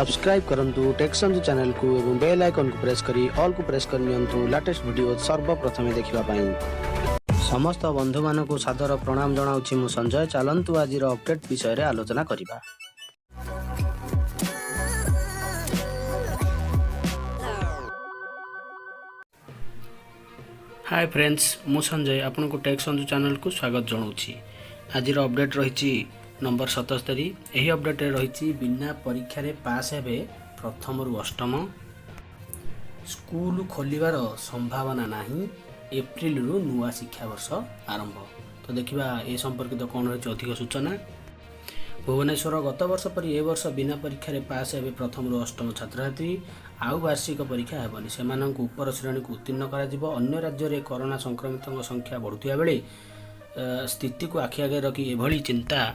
Subscribe करंतु टेक्संजु channel को एवं बेल आइकन को प्रेस करी ऑल को प्रेस करनियंतु लेटेस्ट वीडियो सर्वप्रथमे देखिबा पाई। समस्त बंधु मानकु सादर प्रणाम जणाउछि मु संजय। चलंतु आजिर अपडेट विषय रे आलोचना करिबा। हाय फ्रेंड्स, मु संजय आपन को टेक्संजु चैनल को स्वागत जणाउछि। आजिर अपडेट रहिछि नंबर 77। यही अपडेट रही बिना परीक्षा रे पास हेबे प्रथम रु अष्टम। स्कूल खोलिबार संभावना नहीं, एप्रिल रु नुआ शिक्षा वर्ष आरंभ। तो देखिबा ए संपर्कित कौन रही अधिक सूचना। भुवनेश्वर गत वर्ष पर ए वर्ष बिना परीक्षा रे पास हेबे प्रथम रु अष्टम छात्र छात्री। आउ वार्षिक परीक्षा हेबनी, सेमानंकु ऊपर श्रेणी को उत्तीर्ण करा जिवो। अन्य राज्य रे कोरोना संक्रमितों संख्या बढ़ुथिया बेले स्थिति को आखि आगे रखी एभली चिंता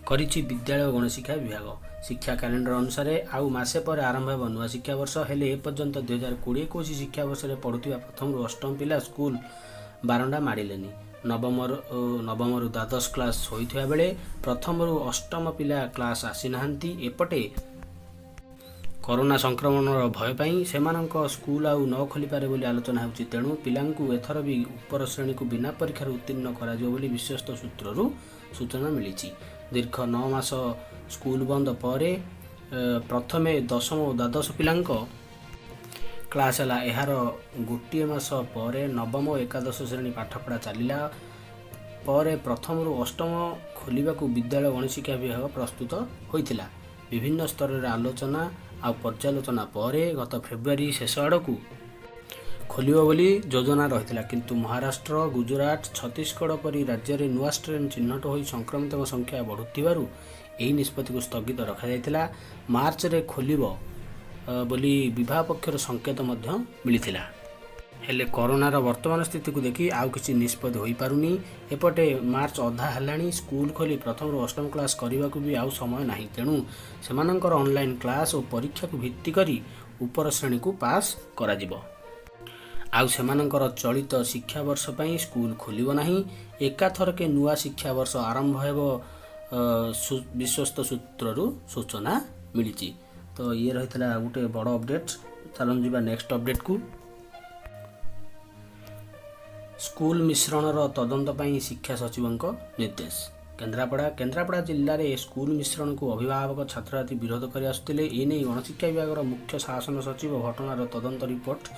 करिछि विद्यालय गणशिक्षा विभाग। शिक्षा कैलेंडर अनुसार आउ मासे पर आरंभ हेब नुआ शिक्षा वर्ष। हेले ए पर्यंत 2020-21 शिक्षा वर्ष रे पढ़ुथिबा प्रथम रु अष्टम पिला स्कूल बारंडा माडिलेनी। नवम रु द्वादश क्लास होइथिबा बेले प्रथम रु अष्टम पिला क्लास आसी नाहंती। एपटे कोरोना संक्रमण भय पाई सेमानंक स्कूल आउ न खोली पारे बोली आलोचना होउछि। तेणु पिलांकु एथर भी ऊपर श्रेणी को बिना परीक्षा उत्तीर्ण करा जिवो बोली विश्वस्त सूत्ररू सूचना मिलिछि। दीर्घ 9 मास स्कूल बंद पर प्रथमे दशम और द्वादश पिलांक क्लास है। यार गोटे मास पर नवम और एकादश श्रेणी पाठपढ़ा चलला पर प्रथम रु अष्टम खोलिबा को विद्यालय गणशिक्षा विभाग प्रस्तुत होइतिला। विभिन्न स्तर रे आलोचना आ पर्यालोचना पर गत फेब्रुआरी शेष आड़कू खोलिबो बोली योजना रहितिला, किंतु महाराष्ट्र, गुजरात, छत्तीसगढ़ परी राज्य रे नुआ स्ट्रेन चिन्हट होई संक्रमितों संख्या बढ़ुथिबारु एही निष्पत्ति को स्थगित रखा जायतिला। मार्च रे खोलिबो बोली विभाग पक्षर संकेत मध्य मिलिथिला। हेले कोरोनार वर्तमान स्थिति को देखि आउ किछि निष्पत्ति होई पारुनी। एपटे मार्च अधा हेलाणी, स्कूल खोली प्रथम रु अष्टम क्लास करने को भी आउ समय नहीं। तेणु सेमानंकर ऑनलाइन क्लास और परीक्षा को भित्ति करी ऊपर श्रेणी को पास करा जिवो। आउ सेमानंकर चलित शिक्षा वर्ष पई स्कूल खोलिबो नाही। एकाथरके नुआ शिक्षा वर्ष आरंभ हेबो विश्वस्त सूत्ररू सूचना मिलिछि। तो ये रहितला गोटे बड़ अपडेट। चलन जिबा नेक्स्ट अपडेट को। स्कूल मिश्रणर तदंत पई शिक्षा सचिवंक निर्देश। केन्द्रापड़ा जिल्ला रे स्कूल मिश्रण को अभिभावक छात्र छात्री विरोध कर आसुतिले। एने गणशिक्षा विभाग मुख्य शासन सचिव घटनार तदंत रिपोर्ट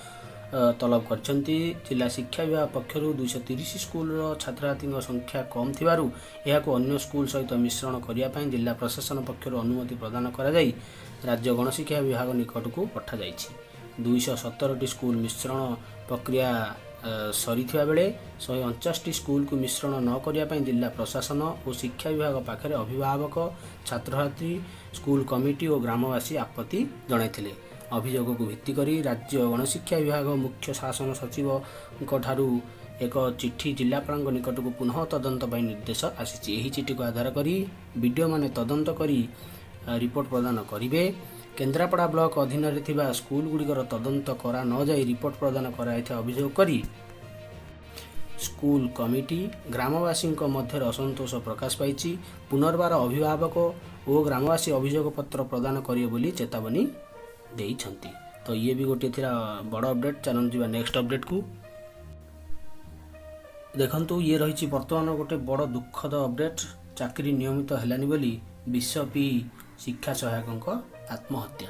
तलब करछंती। जिला शिक्षा विभाग पक्षर 230 स्कूल छात्र छात्री संख्या कम थिबारु एहाको अन्य स्कूल सहित मिश्रण करिया पई जिला प्रशासन पक्षर अनुमति प्रदान करा जाई राज्य गणशिक्षा विभाग निकट को पठा जाईछि। 217 स्कूल मिश्रण प्रक्रिया सरीथिबा बेले 149 स्कूल को मिश्रण न करिया पई जिला प्रशासन और शिक्षा विभाग पाखरे अभिभावक, छात्र छात्री, स्कूल कमिटी और ग्रामवासी आपत्ति जणाइथिले। अभियोग को भित्ति करी राज्य गणशिक्षा विभाग मुख्य शासन सचिव ठारू एक चिठी जिलापाल निकट को पुनः तदंत पर निर्देश आसी। यही चिठी को आधार करी वीडियो माने तदंत करी रिपोर्ट प्रदान करिवे। केन्द्रापड़ा ब्लॉक अधीन रे थिबा स्कूल गुड़िकर तदंत करा न जाई रिपोर्ट प्रदान कराइथा अभियोग करी स्कूल कमिटी ग्रामवासी मध्य असंतोष प्रकाश पाई। पुनर्बार अभिभावक और ग्रामवासी अभियोग पत्र प्रदान करिवे बोली चेतावनी देइछंती। तो ये भी गोटे थिरा बड़ अपडेट। चलन जिबा नेक्स्ट अपडेट को। देखंतु ये रही वर्तमान गोटे बड़ दुखद अपडेट। चाकरी नियमित हेलानी बोली विश्वपी शिक्षा सहायक आत्महत्या।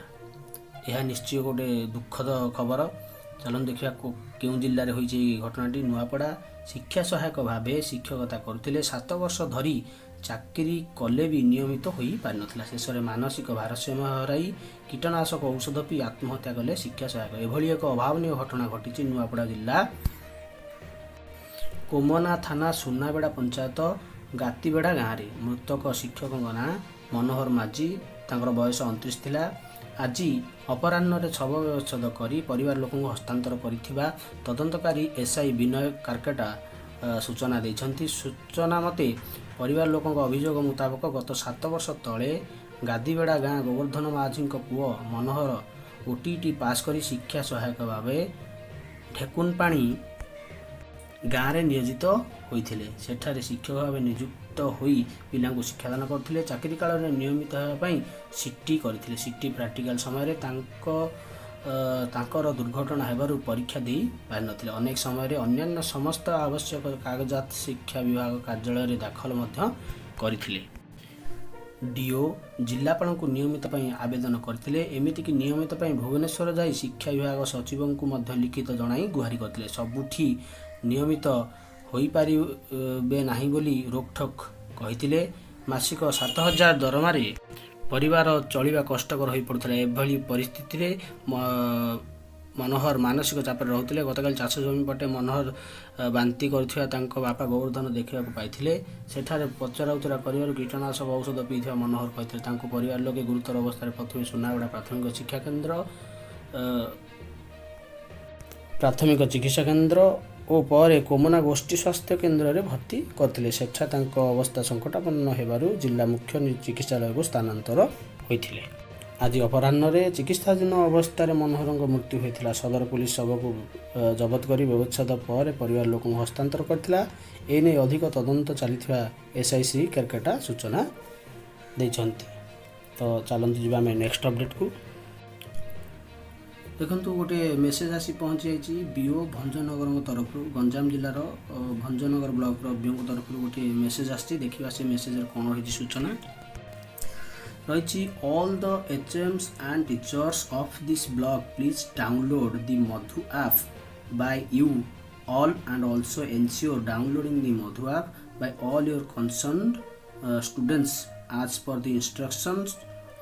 यह निश्चय गोटे दुखद खबर। चलन देखिया क्यों जिले में होइछि घटनाटी। नुआपड़ा शिक्षा सहायक भावे शिक्षकता करथिले। 7 वर्ष धरी चाकरी कले भी नियमित होई पारि नथिला। शेष में मानसिक भारसाम्य हराई कीटनाशक औषध पी आत्महत्या कले शिक्षा सहायक। एभली एक अभावनीय घटना घटी नुआपड़ा जिला कोमना थाना सुनाबेड़ा पंचायत गातीबेड़ा गाँव में। मृतक शिक्षक ना मनोहर माझी, तांकर बयस 29 थिला। आज अपराह्न छव व्यवच्छेद करी परिवार लोक हस्तांतर करिथिबा तदंतकारी एसआई विनय कारकेटा सूचना देइछंती। सूचना मते परिवार लोक अभियोग मुताबक गत 7 वर्ष तले गादीबेड़ा गाँ गोवर्धन माझी पुओ मनोहर ओटीटी पास करी शिक्षा सहायक भावे ढेकुनपाणी ଗାଁରେ ନିୟୋଜିତ ହୋଇଥିଲେ। ସେଠାରେ ଶିକ୍ଷକ ଭାବେ ନିଯୁକ୍ତ ହୋଇ ପିଲାଙ୍କୁ ଶିକ୍ଷାଦାନ କରୁଥିଲେ। ଚାକିରି କାଳରେ ନିୟମିତ ହେବା ପାଇଁ ସିଟି କରିଥିଲେ। ସିଟି ପ୍ରାକ୍ଟିକାଲ ସମୟରେ ତାଙ୍କର ଦୁର୍ଘଟଣା ହେବାରୁ ପରୀକ୍ଷା ଦେଇ ପାରିନଥିଲେ। ଅନେକ ସମୟରେ ଅନ୍ୟାନ୍ୟ ସମସ୍ତ ଆବଶ୍ୟକ କାଗଜାତ ଶିକ୍ଷା ବିଭାଗ କାର୍ଯ୍ୟାଳୟରେ ଦାଖଲ ମଧ୍ୟ କରିଥିଲେ। ଡିଓ ଜିଲ୍ଲାପାଳଙ୍କୁ ନିୟମିତ ପାଇଁ ଆବେଦନ କରିଥିଲେ। ଏମିତିକି ନିୟମିତ ପାଇଁ ଭୁବନେଶ୍ୱର ଯାଇ ଶିକ୍ଷା ବିଭାଗ ସଚିବଙ୍କୁ ମଧ୍ୟ ଲିଖିତ ଜଣାଇ ଗୁହାରି କରିଥିଲେ। ସବୁଠି ନିୟମିତ ହୋଇପାରିବେ ନାହିଁ ବୋଲି ରୋକଠୋକ କହିଥିଲେ। ମାସିକ 7,000 ଦରମାରେ ପରିବାର ଚଳିବା କଷ୍ଟକର ହୋଇପଡ଼ୁଥିଲା। ଏଭଳି ପରିସ୍ଥିତିରେ ମନୋହର ମାନସିକ ଚାପରେ ରହୁଥିଲେ। ଗତକାଲି ଚାଷ ଜମି ପଟେ ମନୋହର ବାନ୍ତି କରୁଥିବା ତାଙ୍କ ବାପା ଗୋବର୍ଦ୍ଧନ ଦେଖିବାକୁ ପାଇଥିଲେ। ସେଠାରେ ପଚରାଉଚରା କରିବାରୁ କୀଟନାଶକ ଔଷଧ ପିଇଥିବା ମନୋହର କହିଥିଲେ। ତାଙ୍କୁ ପରିବାର ଲୋକେ ଗୁରୁତର ଅବସ୍ଥାରେ ପ୍ରଥମେ ସୁନାଗଡ଼ା ପ୍ରାଥମିକ ଚିକିତ୍ସା କେନ୍ଦ୍ର ଓ ପରେ କୋମନା ଗୋଷ୍ଠୀ ସ୍ୱାସ୍ଥ୍ୟ କେନ୍ଦ୍ରରେ ଭର୍ତ୍ତି କରିଥିଲେ। ସେଠାରେ ତାଙ୍କ ଅବସ୍ଥା ସଙ୍କଟାପନ୍ନ ହେବାରୁ ଜିଲ୍ଲା ମୁଖ୍ୟ ଚିକିତ୍ସାଳୟକୁ ସ୍ଥାନାନ୍ତର ହୋଇଥିଲେ। ଆଜି ଅପରାହ୍ନରେ ଚିକିତ୍ସାଧୀନ ଅବସ୍ଥାରେ ମନୋହରଙ୍କ ମୃତ୍ୟୁ ହୋଇଥିଲା। ସଦର ପୁଲିସ ଶବକୁ ଜବତ କରି ବ୍ୟବଚ୍ଛେଦ ପରେ ପରିବାର ଲୋକଙ୍କୁ ହସ୍ତାନ୍ତର କରିଥିଲା। ଏନେଇ ଅଧିକ ତଦନ୍ତ ଚାଲିଥିବା ଏସ୍ଆଇ ଶ୍ରୀ କେରକେଟା ସୂଚନା ଦେଇଛନ୍ତି। ତ ଚାଲନ୍ତୁ ଯିବା ଆମେ ନେକ୍ସଟ ଅପଡେଟକୁ। ଦେଖନ୍ତୁ ଗୋଟେ ମେସେଜ ଆସି ପହଞ୍ଚି ଯାଇଛି ବିଓ ଭଞ୍ଜନଗରଙ୍କ ତରଫରୁ। ଗଞ୍ଜାମ ଜିଲ୍ଲାର ଭଞ୍ଜନଗର ବ୍ଲକର ବିଓଙ୍କ ତରଫରୁ ଗୋଟେ ମେସେଜ ଆସିଛି। ଦେଖିବା ସେ ମେସେଜରେ କ'ଣ ରହିଛି ସୂଚନା ରହିଛି। All the HMs and teachers of this block please download the MADHU app by you all and also ensure downloading the MADHU app by all your concerned students as per the instructions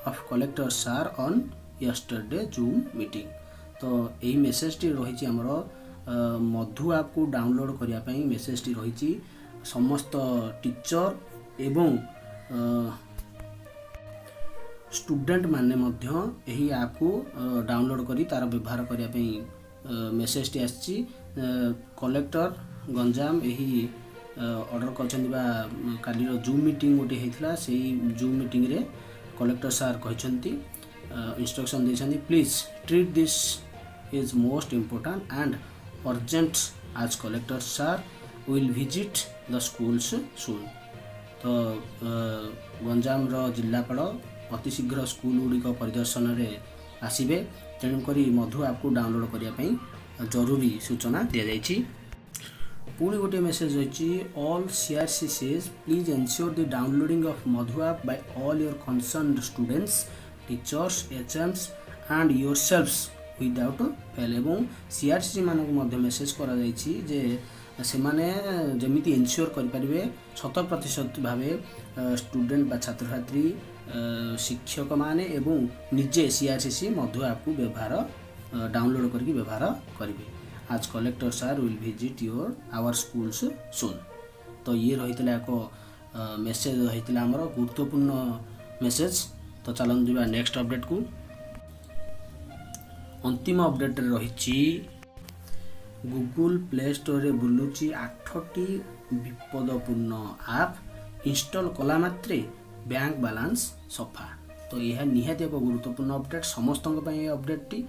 of collector sir on yesterday Zoom meeting। तो यही मेसेजटी रही आमर मधु app को download करने मेसेजटी रही समस्त teacher एवं student माने मध्य यही ऐप को डाउनलोड करी तार व्यवहार करने मेसेजटी आसी। कलेक्टर गंजाम यही ऑर्डर कर काली जूम मीटिंग गोटे होता से जूम मीटिंग रे कलेक्टर सार कहते इंस्ट्रक्शन देते please treat this is most important and urgent आज कलेक्टर सार will visit the schools soon. तो गंजाम जिलापाल अति शीघ्र स्कूल गुड़िक परिदर्शन रे आसबे तेणुक मधु ऐप को डाउनलोड करने जरूरी सूचना दि जाइए। पुणी गोटे मेसेज रही all CRCCs please ensure the downloading of Madhu app by all your concerned students teachers HMs and yourselves without fail. एवं CRCC मानक मध्य मेसेज करा जाइछि जे सेमाने जमिति एनश्योर करिपारिबे 100% भावे स्टूडेंट बा छात्र छात्री शिक्षक माने एवं निजे CRCC मधु ऐप को व्यवहार डाउनलोड करके व्यवहार करेंगे। आज collector sir will visit our schools soon. तो ये रही एक मेसेज रही आमर गुरुत्वपूर्ण मेसेज। तो चलते जावा नेक्स्ट अपडेट को। अंतिम अपडेट रही गूगल प्ले स्टोर रे बुलुची 8टी विपदपूर्ण ऐप इंस्टॉल कला मात्रे बैंक बैलेंस सफा। तो यह निहाती एक गुरुत्वपूर्ण अपडेट समस्त अपडेट टी।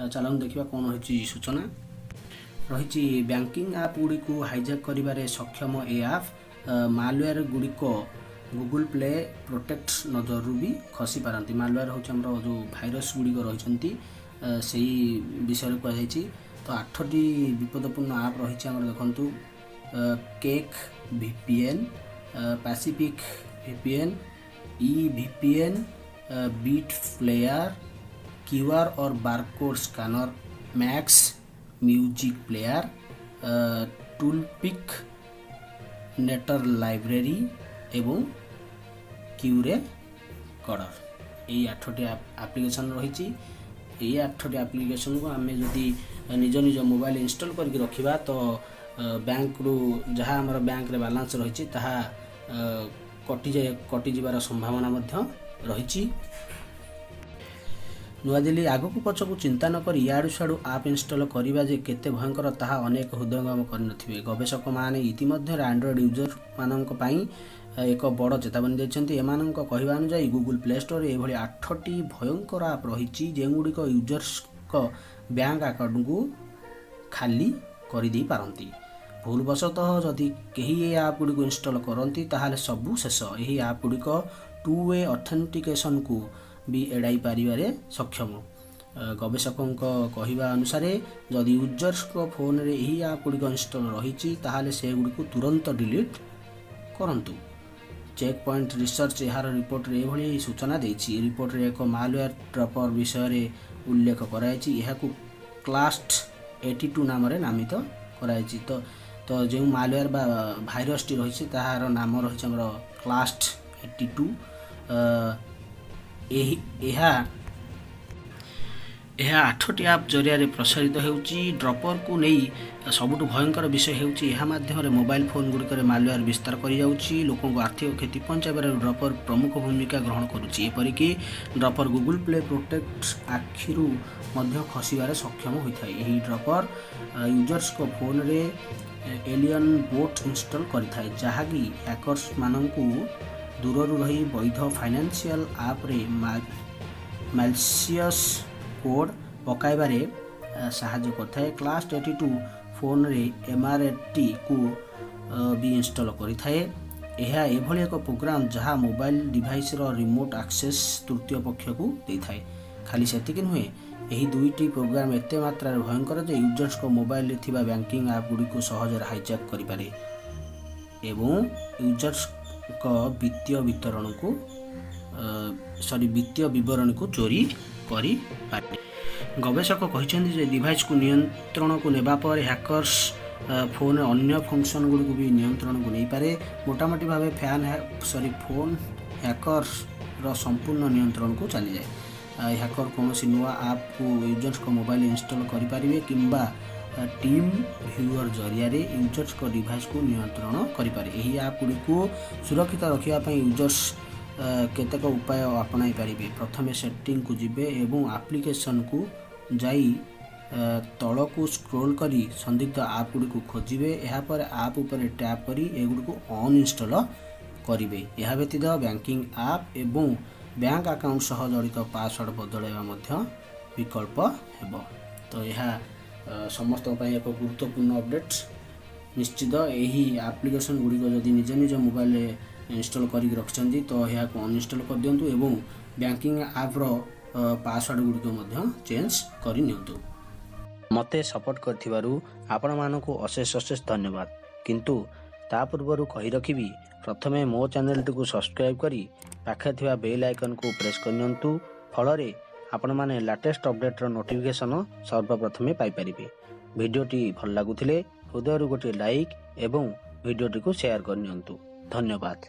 चलते देखा कौन रही सूचना रही। बैंकिंग ऐप गुड़ी को हाईजैक करिबारे सक्षम ए ऐप मालवेयर गुड़िक गूगल प्ले प्रोटेक्ट नजर भी खसी पारती। मालवेयर हूँ जो भाइरस गुड़िक रही से विषय कहुई। तो 8टी विपदपूर्ण ऐप रही देखु cake VPN pacific VPN eVPN beat player QR और barcode scanner max music player tooltipnatorlibrary एवं क्यूरे कॉर्डर यही 8टी एप्लिकेशन रही। 8टी एप्लिकेशन को आम जदि निज निज मोबाइल इंस्टॉल करके रखिबा तो बैंक रु जहाँ आमर बैंक रे बैलेंस रही कटि जीवार संभावना रही। नुआदिल्ली आगक पछकू चिंता नक इयाड़ू सियाड़ू आप इंस्टॉल करवा जे केते भयंकर ताहा अनेक हृदयंगम करनथिबे। गवेषक माने इतिमध्ये एंड्रॉइड यूजर मानक पई एक बड़ चेतावनी देछन्ती। एमानक कहवा अनुसार गूगल प्ले स्टोर एभली 8टी भयंकर आप रही जेगुड़िक यूजर्स बैंक अकाउंट को खाली कर दे पारंती। ଭୁଲବଶତଃ ଯଦି କେହି ଏ ଆପ୍ ଗୁଡ଼ିକୁ ଇନଷ୍ଟଲ୍ କରନ୍ତି ତାହେଲେ ସବୁ ଶେଷ। ଏହି ଆପ୍ ଗୁଡ଼ିକ 2-ୱେ ଅଥେଣ୍ଟିକେସନ୍କୁ ବି ଏଡ଼ାଇ ପାରିବାରେ ସକ୍ଷମ। ଗବେଷକଙ୍କ କହିବା ଅନୁସାରେ ଯଦି ୟୁଜର୍ସଙ୍କ ଫୋନ୍ରେ ଏହି ଆପ୍ ଗୁଡ଼ିକ ଇନଷ୍ଟଲ୍ ରହିଛି ତାହେଲେ ସେଗୁଡ଼ିକୁ ତୁରନ୍ତ ଡିଲିଟ୍ କରନ୍ତୁ। ଚେକ୍ ପଏଣ୍ଟ ରିସର୍ଚ୍ଚ ଏହାର ରିପୋର୍ଟରେ ଏଭଳି ସୂଚନା ଦେଇଛି। ରିପୋର୍ଟରେ ଏକ ମାଲୱେୟାର ଡ୍ରପର ବିଷୟରେ ଉଲ୍ଲେଖ କରାଯାଇଛି। ଏହାକୁ କ୍ଲାଷ୍ଟ 82 ନାମରେ ନାମିତ କରାଯାଇଛି। ତ ଯେଉଁ ମାଲୱେୟାର ବା ଭାଇରସଟି ରହିଛି ତାହାର ନାମ ରହିଛି ଆମର କ୍ଲାଷ୍ଟ 82। ଏହା 8ଟି ଆପ୍ ଜରିଆରେ ପ୍ରସାରିତ ହେଉଛି। ଡ୍ରପରକୁ ନେଇ ସବୁଠୁ ଭୟଙ୍କର ବିଷୟ ହେଉଛି ଏହା ମାଧ୍ୟମରେ ମୋବାଇଲ ଫୋନ୍ ଗୁଡ଼ିକରେ ମାଲୱେୟାର ବିସ୍ତାର କରିଯାଉଛି। ଲୋକଙ୍କୁ ଆର୍ଥିକ କ୍ଷତି ପହଞ୍ଚାଇବାରେ ଡ୍ରପର ପ୍ରମୁଖ ଭୂମିକା ଗ୍ରହଣ କରୁଛି। ଏପରିକି ଡ୍ରପର ଗୁଗଲ ପ୍ଲେ ପ୍ରୋଟେକ୍ଟ ଆଖିରୁ ମଧ୍ୟ ଖସିବାରେ ସକ୍ଷମ ହୋଇଥାଏ। ଏହି ଡ୍ରପର ୟୁଜର୍ସଙ୍କ ଫୋନ୍ରେ ଏଲିୟନ୍ ବୋଟ୍ ଇନଷ୍ଟଲ୍ କରିଥାଏ, ଯାହାକି ହ୍ୟାକର୍ସମାନଙ୍କୁ ଦୂରରୁ ରହି ବୈଧ ଫାଇନାନ୍ସିଆଲ ଆପ୍ରେ ମାଲିସିୟସ୍ କୋଡ୍ ପକାଇବାରେ ସାହାଯ୍ୟ କରିଥାଏ। କ୍ଲାଷ୍ଟ 82 ଫୋନ୍ରେ MRAT-କୁ ବି ଇନଷ୍ଟଲ୍ କରିଥାଏ। ଏହା ଏଭଳି ଏକ ପ୍ରୋଗ୍ରାମ ଯାହା ମୋବାଇଲ ଡିଭାଇସର ରିମୋଟ୍ ଆକ୍ସେସ୍ ତୃତୀୟ ପକ୍ଷକୁ ଦେଇଥାଏ। ଖାଲି ସେତିକି ନୁହେଁ, ଏହି ଦୁଇଟି ପ୍ରୋଗ୍ରାମ ଏତେ ମାତ୍ରାରେ ଭୟଙ୍କର ଯେ ୟୁଜର୍ସଙ୍କ ମୋବାଇଲରେ ଥିବା ବ୍ୟାଙ୍କିଂ ଆପ୍ ଗୁଡ଼ିକୁ ସହଜରେ ହାଇଜାକ୍ କରିପାରେ ଏବଂ ୟୁଜର୍ସଙ୍କ ବିତ୍ତୀୟ ବିବରଣୀକୁ ଚୋରି କରିପାରେ। ଗବେଷକ କହିଛନ୍ତି ଯେ ଡିଭାଇସକୁ ନିୟନ୍ତ୍ରଣକୁ ନେବା ପରେ ହ୍ୟାକର୍ସ ଫୋନ୍ର ଅନ୍ୟ ଫଙ୍କସନ୍ ଗୁଡ଼ିକୁ ବି ନିୟନ୍ତ୍ରଣକୁ ନେଇପାରେ। ମୋଟାମୋଟି ଭାବେ ଫୋନ୍ ହ୍ୟାକର୍ସର ସମ୍ପୂର୍ଣ୍ଣ ନିୟନ୍ତ୍ରଣକୁ ଚାଲିଯାଏ। ହ୍ୟାକର କୌଣସି ନୂଆ ଆପ୍କୁ ୟୁଜର୍ସଙ୍କ ମୋବାଇଲ ଇନଷ୍ଟଲ୍ କରିପାରିବେ କିମ୍ବା ଟିମ୍ ଭ୍ୟୁଅର୍ ଜରିଆରେ ୟୁଜର୍ସଙ୍କ ଡିଭାଇସକୁ ନିୟନ୍ତ୍ରଣ କରିପାରେ। ଏହି ଆପ୍ ଗୁଡ଼ିକୁ ସୁରକ୍ଷିତ ରଖିବା ପାଇଁ ୟୁଜର୍ସ କେତେକ ଉପାୟ ଆପଣାଇ ପାରିବେ। ପ୍ରଥମେ ସେଟିଂକୁ ଯିବେ ଏବଂ ଆପ୍ଲିକେସନକୁ ଯାଇ ତଳକୁ ସ୍କ୍ରୋଲ୍ କରି ସନ୍ଦିଗ୍ଧ ଆପ୍ ଗୁଡ଼ିକୁ ଖୋଜିବେ। ଏହାପରେ ଆପ୍ ଉପରେ ଟ୍ୟାପ୍ କରି ଏଗୁଡ଼ିକୁ ଅନଇନଷ୍ଟଲ୍ କରିବେ। ଏହା ବ୍ୟତୀତ ବ୍ୟାଙ୍କିଂ ଆପ୍ ଏବଂ ବ୍ୟାଙ୍କ ଆକାଉଣ୍ଟ ସହ ଜଡ଼ିତ ପାସୱାର୍ଡ ବଦଳାଇବା ମଧ୍ୟ ବିକଳ୍ପ ହେବ। ତ ଏହା ସମସ୍ତଙ୍କ ପାଇଁ ଏକ ଗୁରୁତ୍ୱପୂର୍ଣ୍ଣ ଅପଡେଟ୍। ନିଶ୍ଚିତ ଏହି ଆପ୍ଲିକେସନ୍ ଗୁଡ଼ିକ ଯଦି ନିଜ ମୋବାଇଲରେ ଇନଷ୍ଟଲ୍ କରିକି ରଖିଛନ୍ତି ତ ଏହାକୁ ଅନଇନଷ୍ଟଲ୍ କରିଦିଅନ୍ତୁ ଏବଂ ବ୍ୟାଙ୍କିଂ ଆପ୍ର ପାସୱାର୍ଡ ଗୁଡ଼ିକ ମଧ୍ୟ ଚେଞ୍ଜ କରିନିଅନ୍ତୁ। ମୋତେ ସପୋର୍ଟ କରିଥିବାରୁ ଆପଣମାନଙ୍କୁ ଅଶେଷ ଧନ୍ୟବାଦ। କିନ୍ତୁ ତା ପୂର୍ବରୁ କହି ରଖିବି, ପ୍ରଥମେ ମୋ ଚ୍ୟାନେଲଟିକୁ ସବସ୍କ୍ରାଇବ୍ କରି ପାଖରେ ଥିବା ବେଲ୍ ଆଇକନ୍କୁ ପ୍ରେସ୍ କରିନିଅନ୍ତୁ। ଫଳରେ ଆପଣମାନେ ଲାଟେଷ୍ଟ ଅପଡେଟ୍ର ନୋଟିଫିକେସନ୍ ସର୍ବପ୍ରଥମେ ପାଇପାରିବେ। ଭିଡ଼ିଓଟି ଭଲ ଲାଗୁଥିଲେ ହୃଦୟରୁ ଗୋଟିଏ ଲାଇକ୍ ଏବଂ ଭିଡ଼ିଓଟିକୁ ସେୟାର କରିନିଅନ୍ତୁ। ଧନ୍ୟବାଦ।